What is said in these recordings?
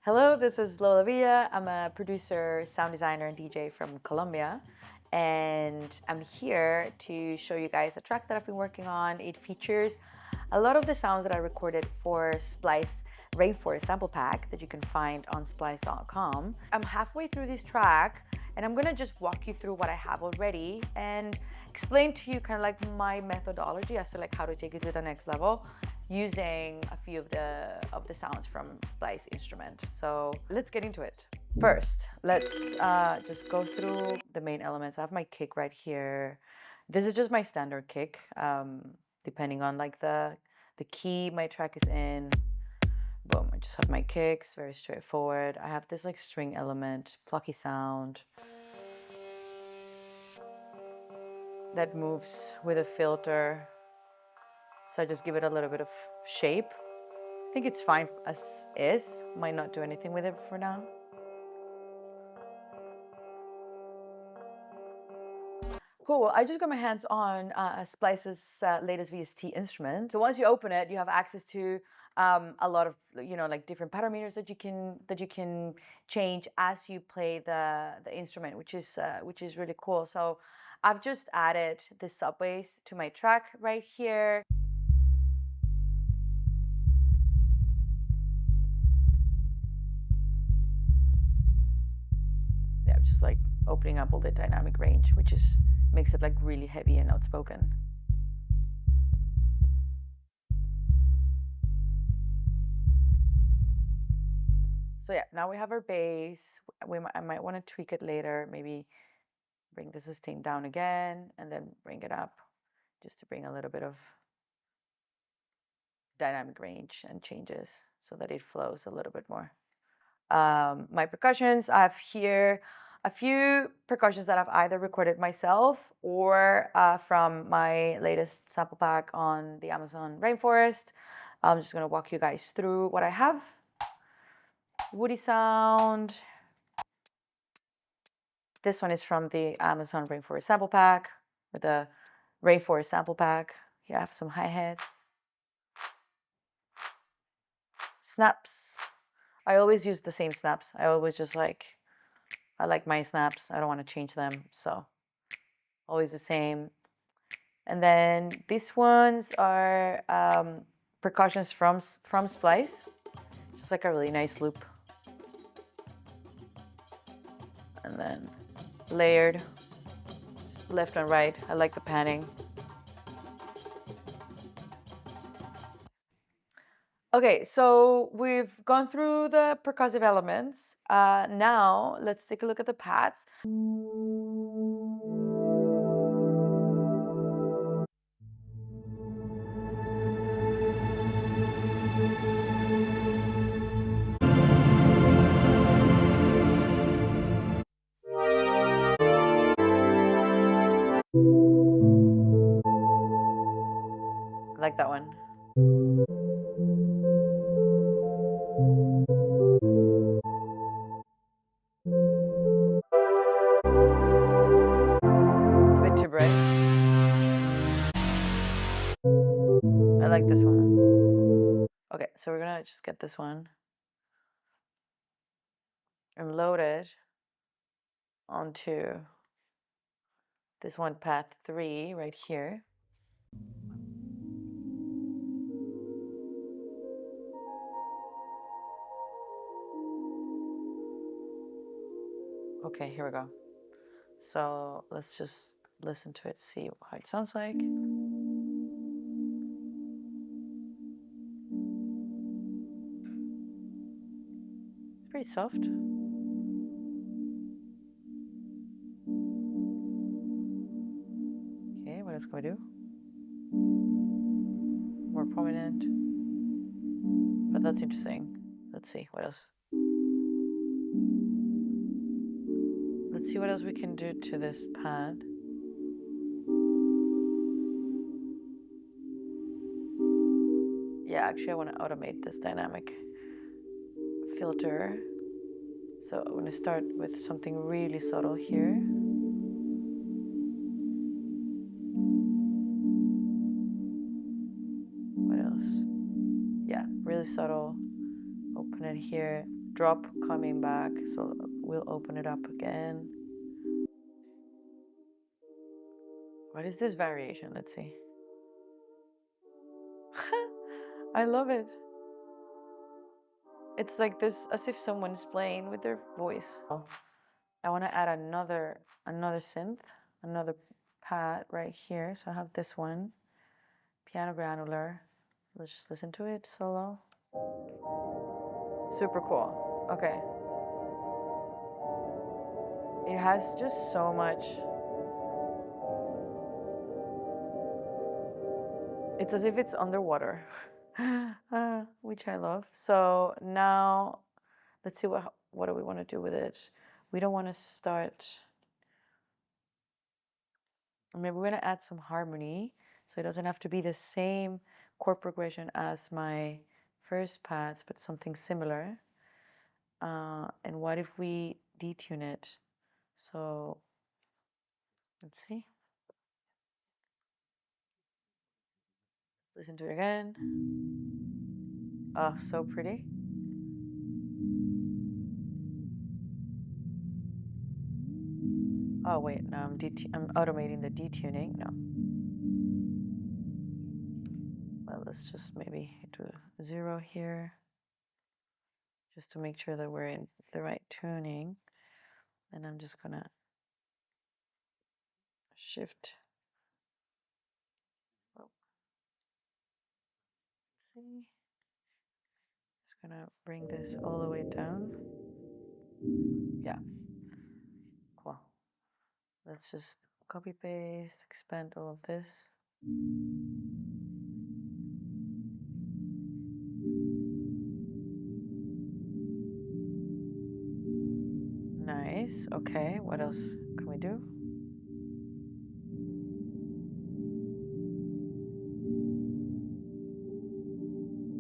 Hello, this is Lola Villa. I'm a producer, sound designer, and DJ from Colombia. And I'm here to show you guys a track that I've been working on. It features a lot of the sounds that I recorded for Splice Rainforest sample pack that you can find on splice.com. I'm halfway through this track and I'm gonna just walk you through what I have already and explain to you kind of like my methodology as to like how to take it to the next level using a few of the sounds from Splice Instrument. So let's get into it. First, let's just go through the main elements. I have my kick right here. This is just my standard kick, depending on like the key my track is in. Boom, I just have my kicks, very straightforward. I have this like string element, plucky sound that moves with a filter. So I just give it a little bit of shape. I think it's fine as is. Might not do anything with it for now. Cool. I just got my hands on Splice's latest VST instrument. So once you open it, you have access to a lot of like different parameters that you can change as you play the instrument, which is really cool. So I've just added the subways to my track right here. Yeah, just like opening up all the dynamic range, which makes it like really heavy and outspoken. So yeah, now we have our bass. I might want to tweak it later, maybe bring the sustain down again and then bring it up just to bring a little bit of dynamic range and changes so that it flows a little bit more. My percussions, I have here a few percussions that I've either recorded myself or from my latest sample pack on the Amazon Rainforest. I'm just going to walk you guys through what I have. Woody sound. This one is from the Amazon Rainforest sample pack with the Rainforest sample pack. Here I have some hi-hats. Snaps. I always use the same snaps. I always just I like my snaps. I don't want to change them, so always the same. And then these ones are percussions from Splice. Just like a really nice loop. And then layered, just left and right. I like the panning. Okay, so we've gone through the percussive elements. Now let's take a look at the pads. I like that one. It's a bit too bright. I like this one. Okay, so we're gonna just get this one and load it onto this one, path 3 right here. Okay, here we go. So let's just listen to it, see how it sounds like. It's pretty soft. Okay, what else can we do? More prominent. But that's interesting. Let's see, what else? Let's see what else we can do to this pad. Yeah, actually I want to automate this dynamic filter. So I'm going to start with something really subtle here. What else? Yeah, really subtle. Open it here. drop coming back, so we'll open it up again. What is this variation? Let's see. I love it. It's like this, as if someone's playing with their voice. I want to add another synth, another pad right here. So I have this one, piano granular. Let's just listen to it solo. Super cool. Okay. It has just so much. It's as if it's underwater, which I love. So now let's see what do we want to do with it. We don't want to start. Maybe we're going to add some harmony, so it doesn't have to be the same chord progression as my first pads, but something similar. And what if we detune it? So let's see. Let's listen to it again. Oh, so pretty. Oh wait, no, I'm automating the detuning. No. Well, let's just maybe do 0 here, just to make sure that we're in the right tuning. And I'm just gonna shift. Oh. Let's see. Just gonna bring this all the way down. Yeah. Cool. Let's just copy paste, expand all of this. Nice. Okay, what else can we do?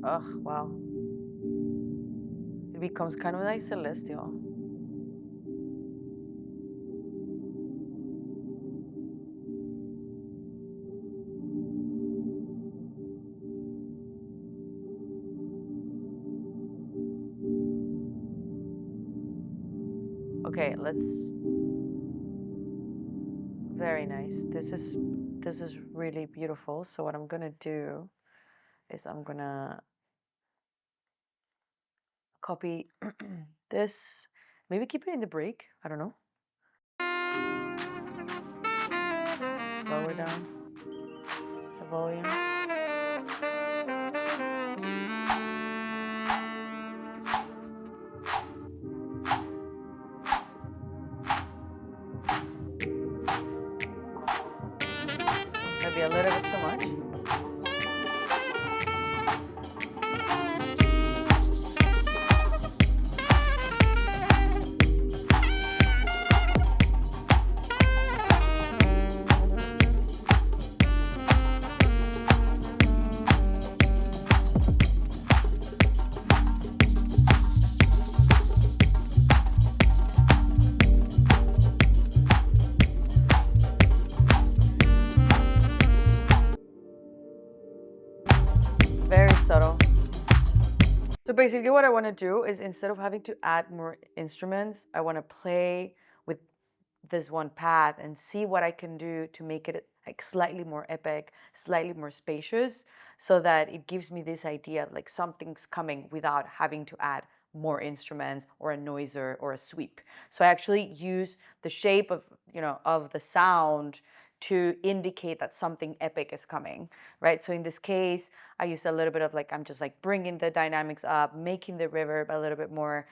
Oh, wow. It becomes kind of like celestial. Okay, let's. Very nice. This is really beautiful. So what I'm gonna do is I'm gonna copy this. Maybe keep it in the break. I don't know. Lower down the volume. Maybe a little bit too much. Very subtle. So basically what I want to do is, instead of having to add more instruments, I want to play with this one pad and see what I can do to make it like slightly more epic, slightly more spacious, so that it gives me this idea of like something's coming without having to add more instruments or a noiser or a sweep. So I actually use the shape of, of the sound to indicate that something epic is coming, right? So in this case, I use a little bit of like, I'm just like bringing the dynamics up, making the reverb a little bit more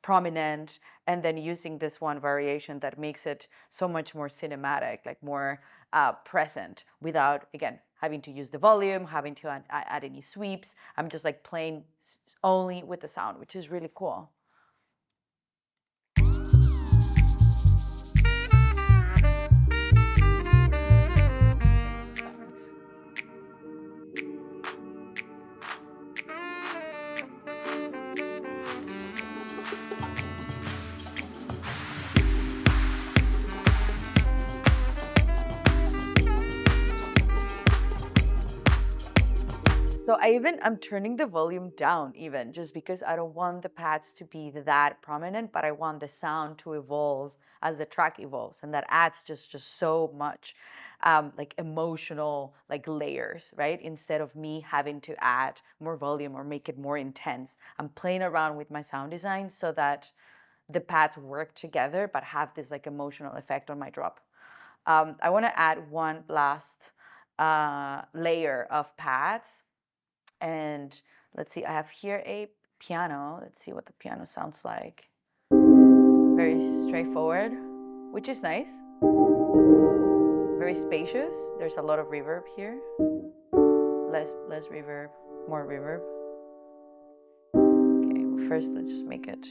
prominent, and then using this one variation that makes it so much more cinematic, like more present, without, again, having to use the volume, having to add any sweeps. I'm just like playing only with the sound, which is really cool. So I'm turning the volume down even just because I don't want the pads to be that prominent, but I want the sound to evolve as the track evolves, and that adds just so much like emotional like layers, right? Instead of me having to add more volume or make it more intense, I'm playing around with my sound design so that the pads work together but have this like emotional effect on my drop. I want to add one last layer of pads, and let's see, I have here a piano. Let's see what the piano sounds like. Very straightforward, which is nice. Very spacious. There's a lot of reverb here. Less reverb, more reverb. Okay, well, first let's just make it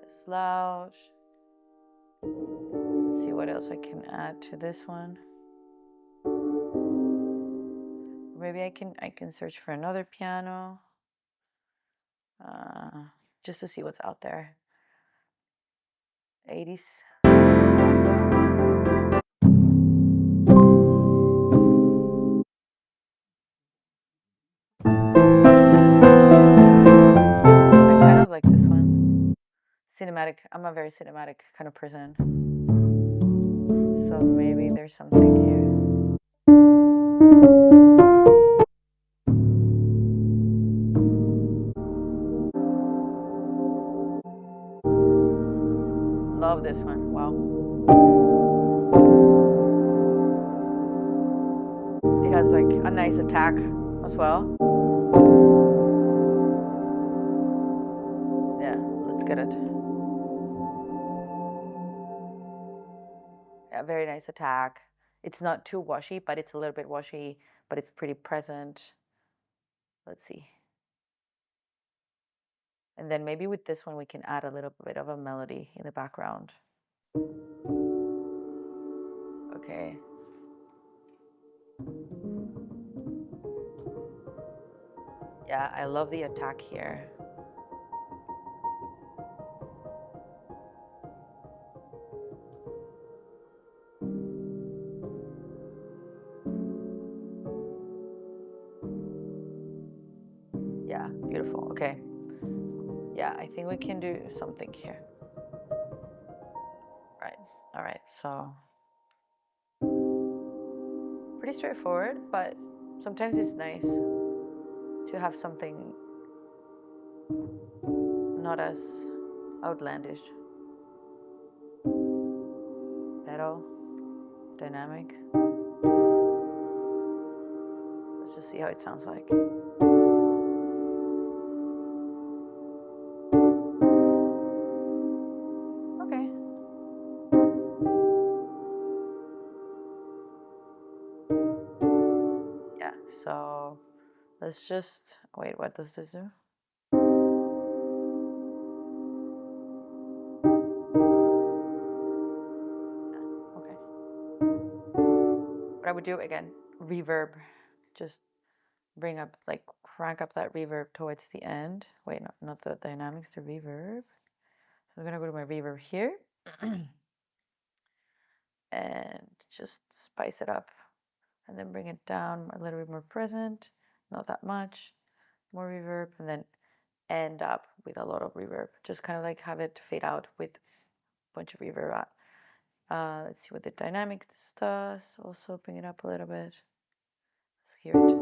this loud. Let's see what else I can add to this one. Maybe I can search for another piano, just to see what's out there. 80s. I kind of like this one. Cinematic. I'm a very cinematic kind of person, so maybe there's something here. Love this one. Wow. It has like a nice attack as well. Yeah, let's get it. Yeah, very nice attack. It's not too washy, but it's a little bit washy, but it's pretty present. Let's see. And then maybe with this one, we can add a little bit of a melody in the background. Okay. Yeah, I love the attack here. Yeah, beautiful. Okay. Yeah, I think we can do something here. Right. All right. So pretty straightforward, but sometimes it's nice to have something not as outlandish. Pedal, dynamics. Let's just see how it sounds like. Okay. Yeah, so let's just, wait, what does this do? Okay. What I would do again, reverb, just bring up, like crank up that reverb towards the end. Wait, no, not the dynamics, the reverb. So I'm gonna go to my reverb here and just spice it up and then bring it down a little bit more present, not that much, more reverb, and then end up with a lot of reverb. Just kind of like have it fade out with a bunch of reverb. Let's see what the dynamic does. Also bring it up a little bit. Let's hear it.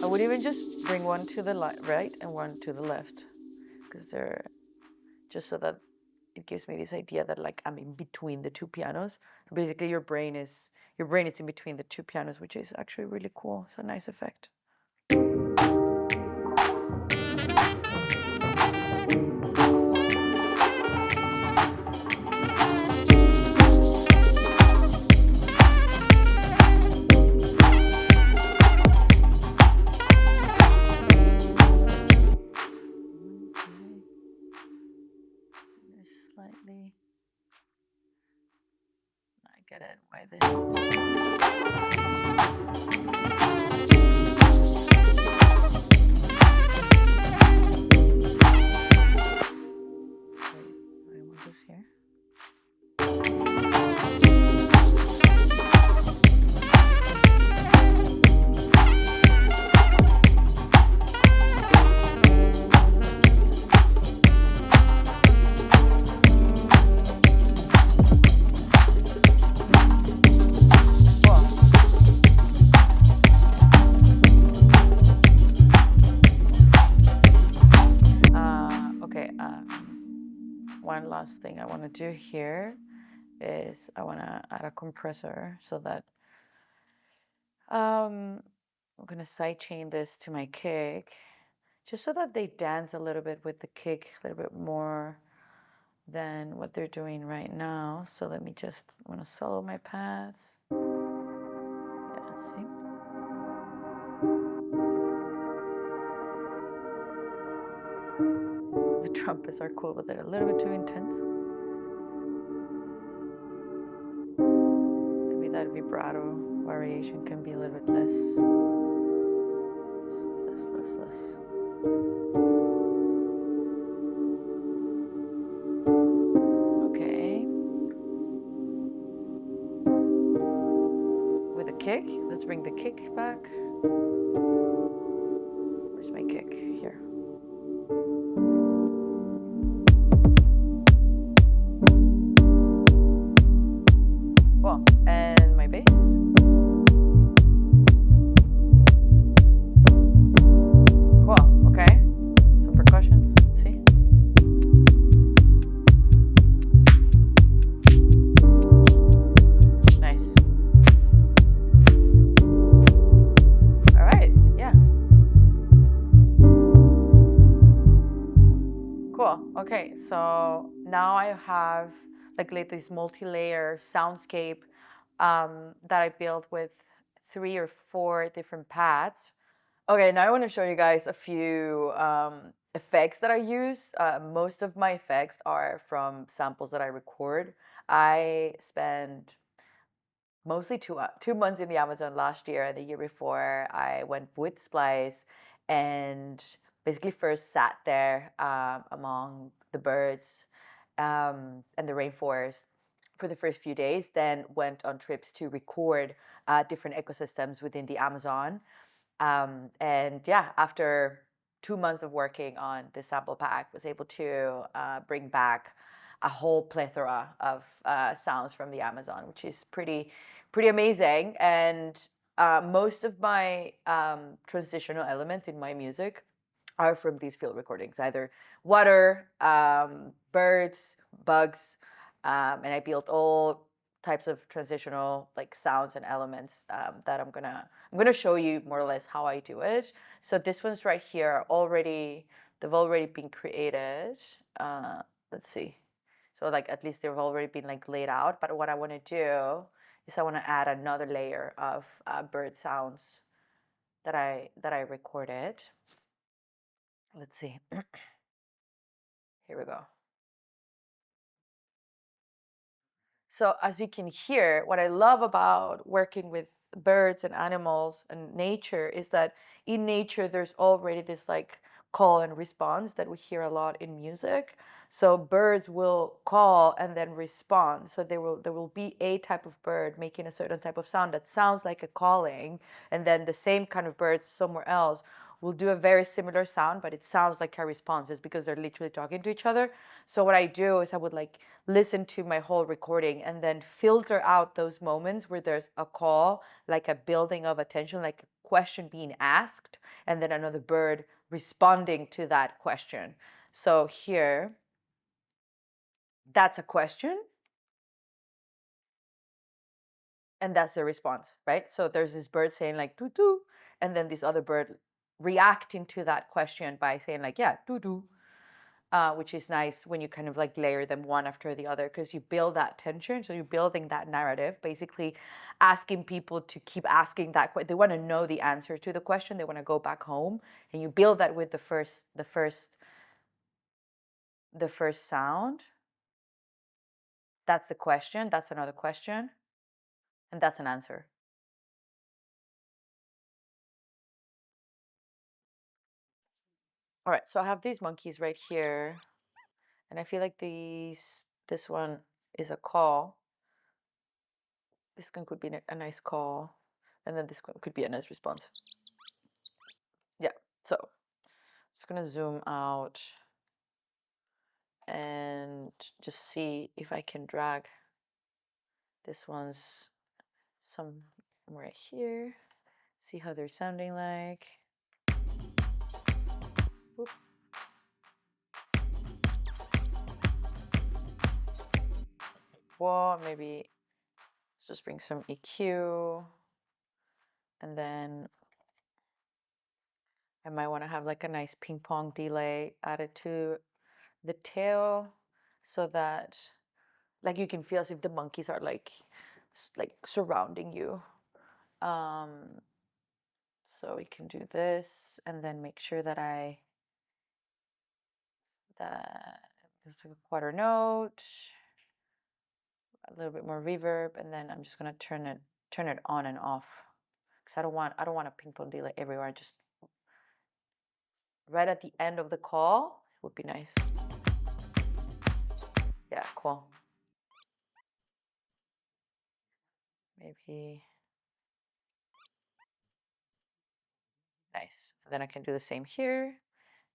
I would even just bring one to the right and one to the left, because they're just so that it gives me this idea that like I'm in between the two pianos. Basically, your brain is in between the two pianos, which is actually really cool. It's a nice effect. Slightly. I get it. Why this? last thing I want to do here is I want to add a compressor so that I'm going to sidechain this to my kick just so that they dance a little bit with the kick a little bit more than what they're doing right now. So let me just, I want to solo my pads. Yeah, see? The trumpets are cool, but they're a little bit too intense. Maybe that vibrato variation can be a little bit less. Less. Okay. With a kick, let's bring the kick back. Where's my kick? Here. Cool. And my bass. Cool. Okay. Some percussions. Let's see. Nice. All right. Yeah. Cool. Okay. So now I have like this multi-layer soundscape that I built with 3 or 4 different pads. Okay, now I want to show you guys a few effects that I use. Most of my effects are from samples that I record. I spent mostly 2 months in the Amazon last year and the year before. I went with Splice and basically first sat there among the birds and the rainforest for the first few days, then went on trips to record different ecosystems within the Amazon. And yeah, after 2 months of working on this sample pack, was able to bring back a whole plethora of sounds from the Amazon, which is pretty amazing. And most of my transitional elements in my music are from these field recordings, either water, birds, bugs, and I built all types of transitional like sounds and elements that I'm gonna show you more or less how I do it. So this one's right here already, they've already been created. Let's see. So like at least they've already been like laid out. But what I want to do is I want to add another layer of bird sounds that I recorded. Let's see. Here we go. So as you can hear, what I love about working with birds and animals and nature is that in nature there's already this like call and response that we hear a lot in music. So birds will call and then respond. So there will be a type of bird making a certain type of sound that sounds like a calling, and then the same kind of birds somewhere else will do a very similar sound, but it sounds like a response. It's because they're literally talking to each other. So what I do is I would like listen to my whole recording and then filter out those moments where there's a call, like a building of attention, like a question being asked, and then another bird responding to that question. So here, that's a question, and that's the response, right? So there's this bird saying like doo doo, and then this other bird reacting to that question by saying like, yeah, doo doo. Which is nice when you kind of like layer them one after the other, because you build that tension. So you're building that narrative, basically asking people to keep asking that question. They want to know the answer to the question. They want to go back home, and you build that with the first sound. That's the question. That's another question, and that's an answer. All right, so I have these monkeys right here, and I feel like this one is a call. This one could be a nice call, and then this one could be a nice response. Yeah, so just gonna zoom out and just see if I can drag this one's somewhere here. See how they're sounding like. Whoop. voix. Maybe let's just bring some EQ. And then I might want to have like a nice ping pong delay added to the tail so that like you can feel as if the monkeys are like surrounding you. So we can do this and then make sure that there's like a quarter note, a little bit more reverb, and then I'm just gonna turn it on and off because I don't want a ping pong delay everywhere. Just right at the end of the call would be nice. Yeah, cool. Maybe nice. And then I can do the same here.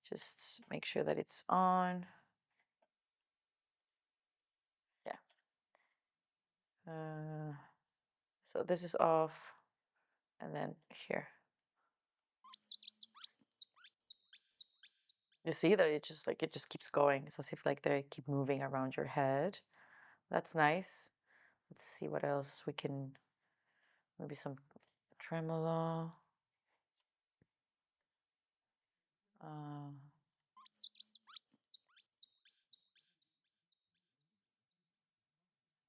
Just make sure that it's on. Yeah. So this is off, and then here. You see that it just keeps going. It's as if like they keep moving around your head. That's nice. Let's see what else we can. Maybe some tremolo.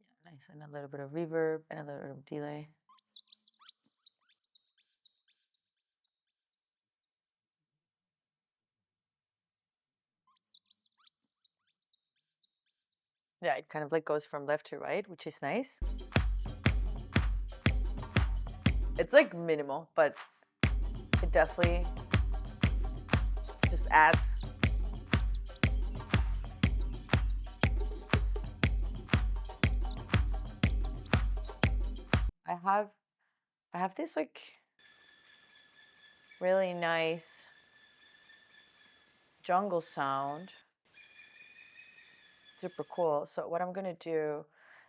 Yeah, nice, and a little bit of reverb and a little bit of delay. Yeah, it kind of like goes from left to right, which is nice. It's like minimal, but it definitely just adds. I have this like really nice jungle sound. Super cool. So what I'm gonna do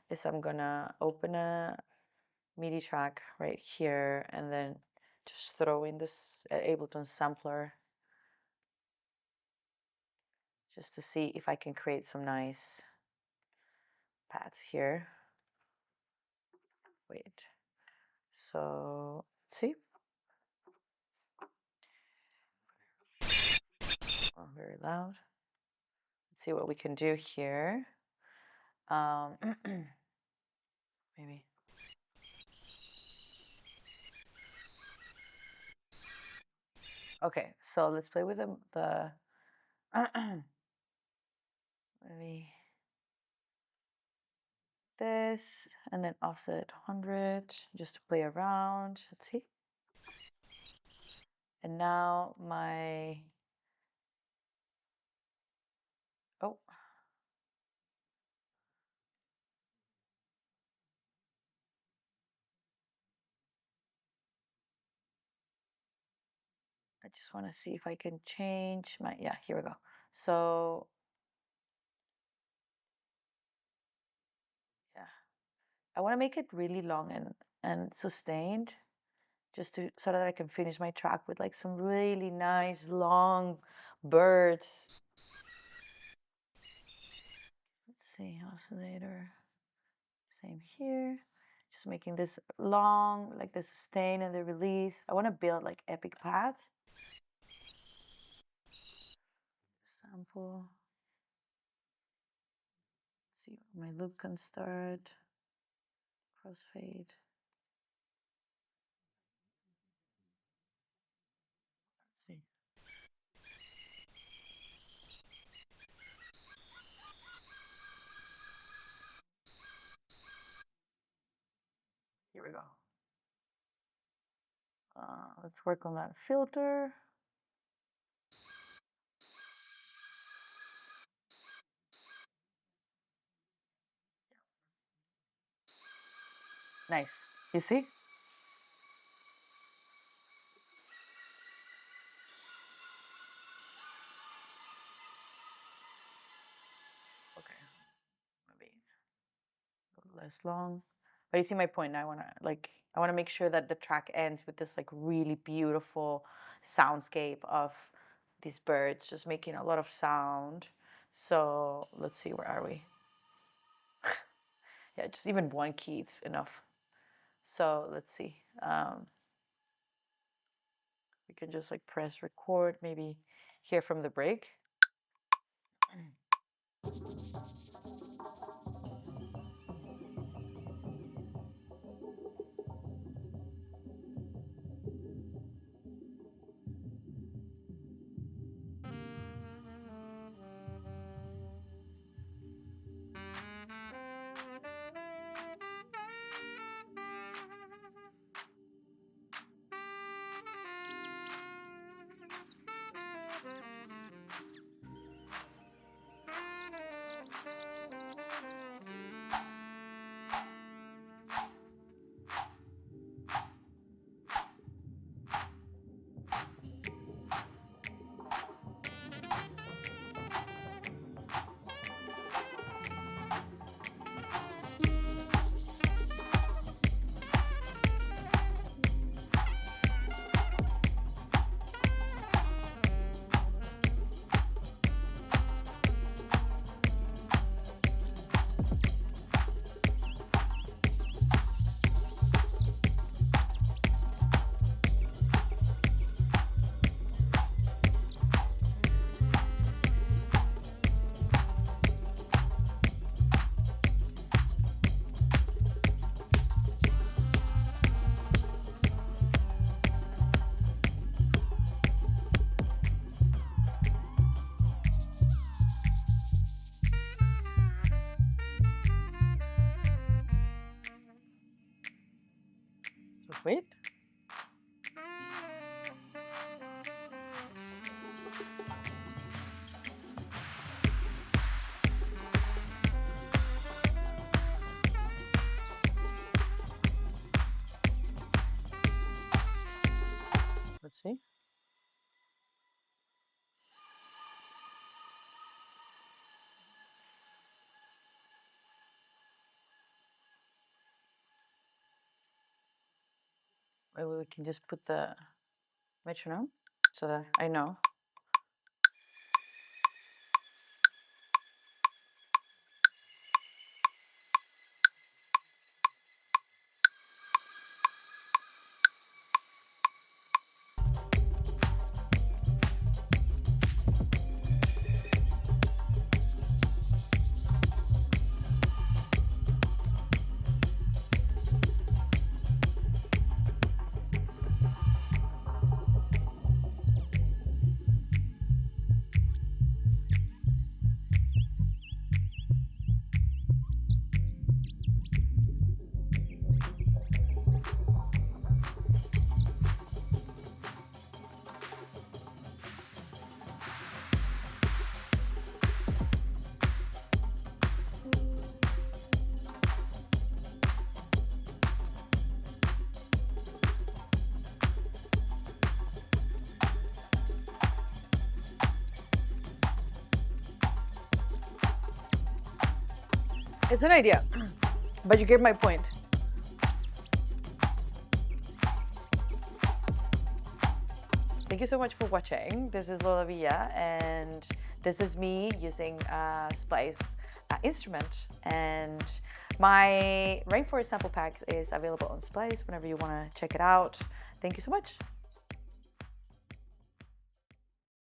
is I'm gonna open a MIDI track right here and then just throw in this Ableton sampler just to see if I can create some nice pads here. Wait. So let's see. Oh, very loud. Let's see what we can do here. Maybe. Okay, so let's play with the maybe this and then offset 100 just to play around. Let's see. And now my oh. I just want to see if I can change my, yeah, here we go. So, yeah, I want to make it really long and sustained just to, so that I can finish my track with like some really nice long birds. Let's see, oscillator, same here. Just making this long, like the sustain and the release. I want to build like epic paths. Sample. Let's see, my loop can start. Crossfade. Let's see. Here we go. Let's work on that filter. Nice. You see? Okay. Maybe a little less long. But you see my point. I wanna make sure that the track ends with this like really beautiful soundscape of these birds just making a lot of sound. So let's see, where are we? Yeah, just even one key is enough. So let's see. We can just like press record, maybe hear from the break. So wait. Let's see. Maybe we can just put the metronome so that I know. It's an idea, but you get my point. Thank you so much for watching. This is Lola Villa, and this is me using Splice instrument. And my Rainforest sample pack is available on Splice whenever you want to check it out. Thank you so much.